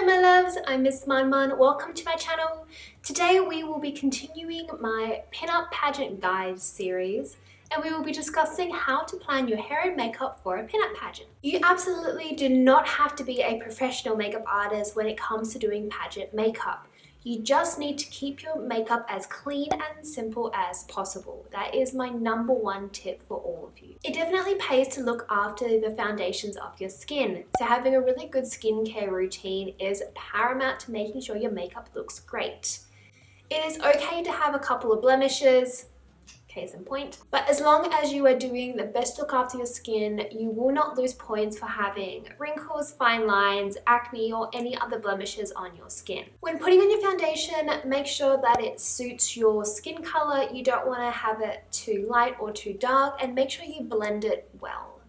my loves, I'm Miss MonMon. Welcome to my channel. Today we will be continuing my Pinup Pageant Guide series and we will be discussing how to plan your hair and makeup for a pinup pageant. You absolutely do not have to be a professional makeup artist when it comes to doing pageant makeup. You just need to keep your makeup as clean and simple as possible. That is my #1 tip for all of you. It definitely pays to look after the foundations of your skin. So having a really good skincare routine is paramount to making sure your makeup looks great. It is okay to have a couple of blemishes, case in point. But as long as you are doing the best look after your skin, you will not lose points for having wrinkles, fine lines, acne, or any other blemishes on your skin. When putting on your foundation, make sure that it suits your skin color. You don't want to have it too light or too dark, and make sure you blend it well.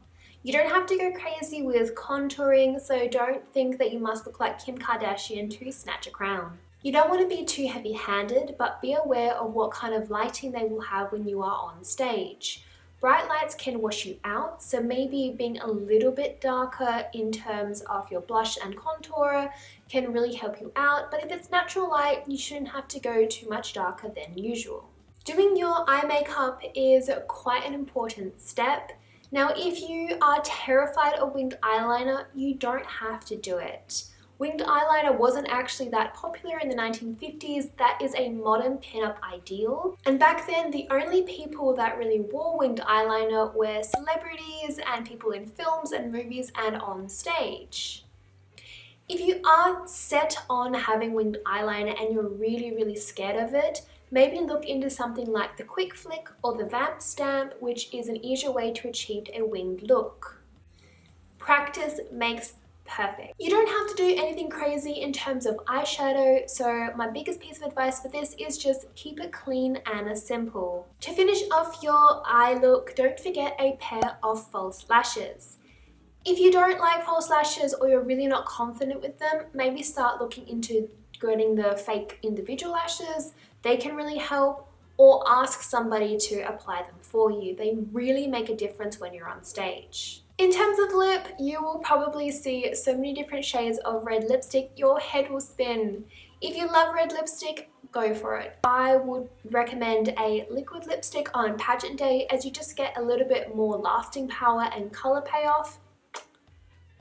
You don't have to go crazy with contouring, so don't think that you must look like Kim Kardashian to snatch a crown. You don't want to be too heavy-handed, but be aware of what kind of lighting they will have when you are on stage. Bright lights can wash you out, so maybe being a little bit darker in terms of your blush and contour can really help you out, but if it's natural light, you shouldn't have to go too much darker than usual. Doing your eye makeup is quite an important step. Now, if you are terrified of winged eyeliner, you don't have to do it. Winged eyeliner wasn't actually that popular in the 1950s. That is a modern pinup ideal. And back then, the only people that really wore winged eyeliner were celebrities and people in films and movies and on stage. If you are set on having winged eyeliner and you're really scared of it, maybe look into something like the Quick Flick or the Vamp Stamp, which is an easier way to achieve a winged look. Practice makes perfect. You don't have to do anything crazy in terms of eyeshadow, so my biggest piece of advice for this is just keep it clean and simple. To finish off your eye look, don't forget a pair of false lashes. If you don't like false lashes or you're really not confident with them, maybe start looking into getting the fake individual lashes. They can really help, or ask somebody to apply them for you. They really make a difference when you're on stage. In terms of lip, you will probably see so many different shades of red lipstick, your head will spin. If you love red lipstick, go for it. I would recommend a liquid lipstick on pageant day, as you just get a little bit more lasting power and color payoff.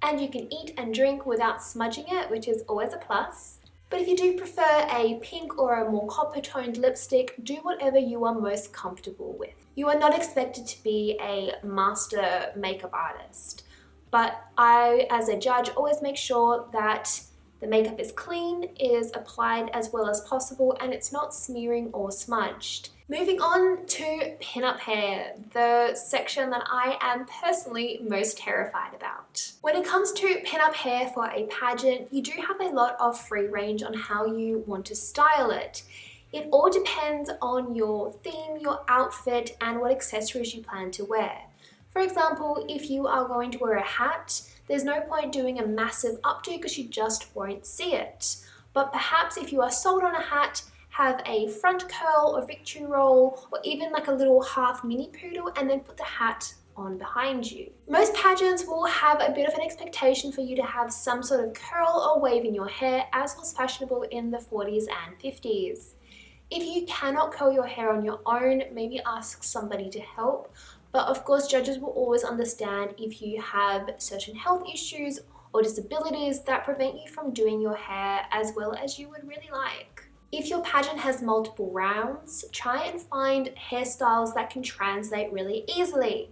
And you can eat and drink without smudging it, which is always a plus. But if you do prefer a pink or a more copper toned lipstick, do whatever you are most comfortable with. You are not expected to be a master makeup artist, but I, as a judge, always make sure that the makeup is clean, is applied as well as possible, and it's not smearing or smudged. Moving on to pinup hair, the section that I am personally most terrified about. When it comes to pinup hair for a pageant, you do have a lot of free range on how you want to style it. It all depends on your theme, your outfit, and what accessories you plan to wear. For example, if you are going to wear a hat, there's no point doing a massive updo because you just won't see it. But perhaps if you are sold on a hat, have a front curl or victory roll, or even like a little half mini poodle, and then put the hat on behind you. Most pageants will have a bit of an expectation for you to have some sort of curl or wave in your hair, as was fashionable in the 40s and 50s. If you cannot curl your hair on your own, maybe ask somebody to help. But of course, judges will always understand if you have certain health issues or disabilities that prevent you from doing your hair as well as you would really like. If your pageant has multiple rounds, try and find hairstyles that can translate really easily.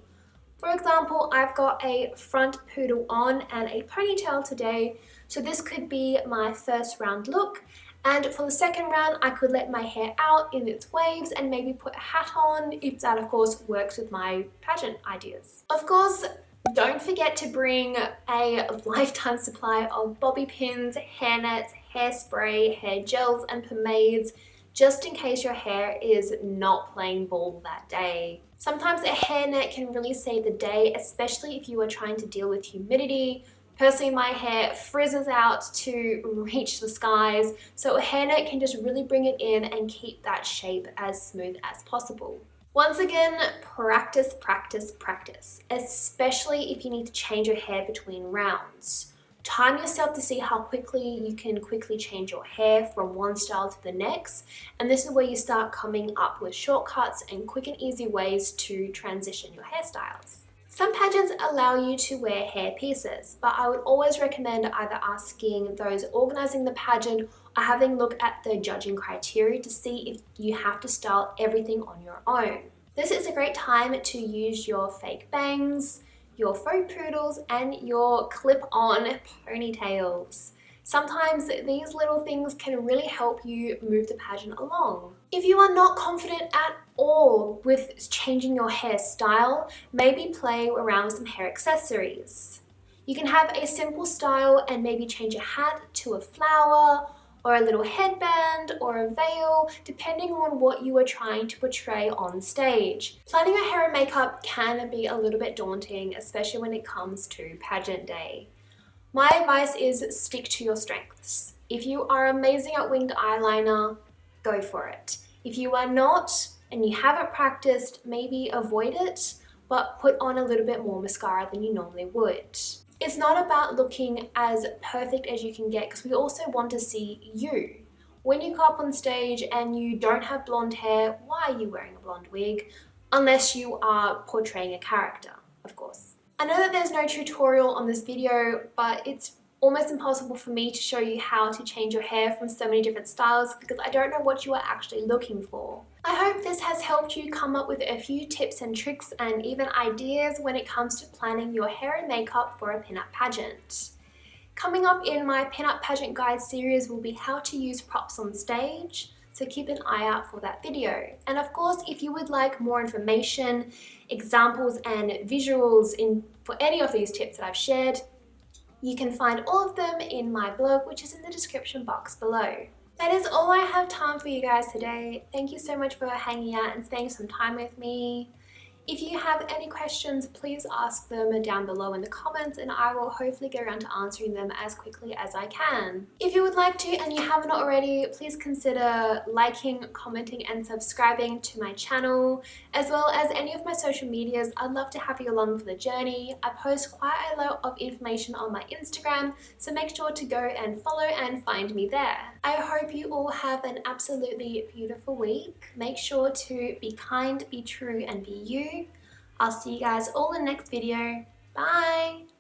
For example, I've got a front poodle on and a ponytail today, so this could be my first round look. And for the second round, I could let my hair out in its waves and maybe put a hat on, if that of course works with my pageant ideas. Of course, don't forget to bring a lifetime supply of bobby pins, hair nets, hairspray, hair gels and pomades, just in case your hair is not playing ball that day. Sometimes a hairnet can really save the day, especially if you are trying to deal with humidity. Personally, my hair frizzes out to reach the skies, so a hairnet can just really bring it in and keep that shape as smooth as possible. Once again, practice, practice, practice, especially if you need to change your hair between rounds. Time yourself to see how quickly you can change your hair from one style to the next, and this is where you start coming up with shortcuts and quick and easy ways to transition your hairstyles. Some pageants allow you to wear hair pieces, but I would always recommend either asking those organising the pageant or having a look at the judging criteria to see if you have to style everything on your own. This is a great time to use your fake bangs, your faux poodles, and your clip-on ponytails. Sometimes these little things can really help you move the pageant along. If you are not confident at all with changing your hairstyle, maybe play around with some hair accessories. You can have a simple style and maybe change a hat to a flower, or a little headband or a veil, depending on what you are trying to portray on stage. Planning your hair and makeup can be a little bit daunting, especially when it comes to pageant day. My advice is stick to your strengths. If you are amazing at winged eyeliner, go for it. If you are not and you haven't practiced, maybe avoid it, but put on a little bit more mascara than you normally would. It's not about looking as perfect as you can get, because we also want to see you. When you go up on stage and you don't have blonde hair, why are you wearing a blonde wig? Unless you are portraying a character, of course. I know that there's no tutorial on this video, but it's almost impossible for me to show you how to change your hair from so many different styles because I don't know what you are actually looking for. I hope this has helped you come up with a few tips and tricks and even ideas when it comes to planning your hair and makeup for a pinup pageant. Coming up in my Pinup Pageant Guide series will be how to use props on stage, so keep an eye out for that video. And of course, if you would like more information, examples and visuals for any of these tips that I've shared, you can find all of them in my blog, which is in the description box below. That is all I have time for you guys today. Thank you so much for hanging out and spending some time with me. If you have any questions, please ask them down below in the comments and I will hopefully get around to answering them as quickly as I can. If you would like to and you haven't already, please consider liking, commenting and subscribing to my channel, as well as any of my social medias. I'd love to have you along for the journey. I post quite a lot of information on my Instagram, so make sure to go and follow and find me there. I hope you all have an absolutely beautiful week. Make sure to be kind, be true and be you. I'll see you guys all in the next video. Bye!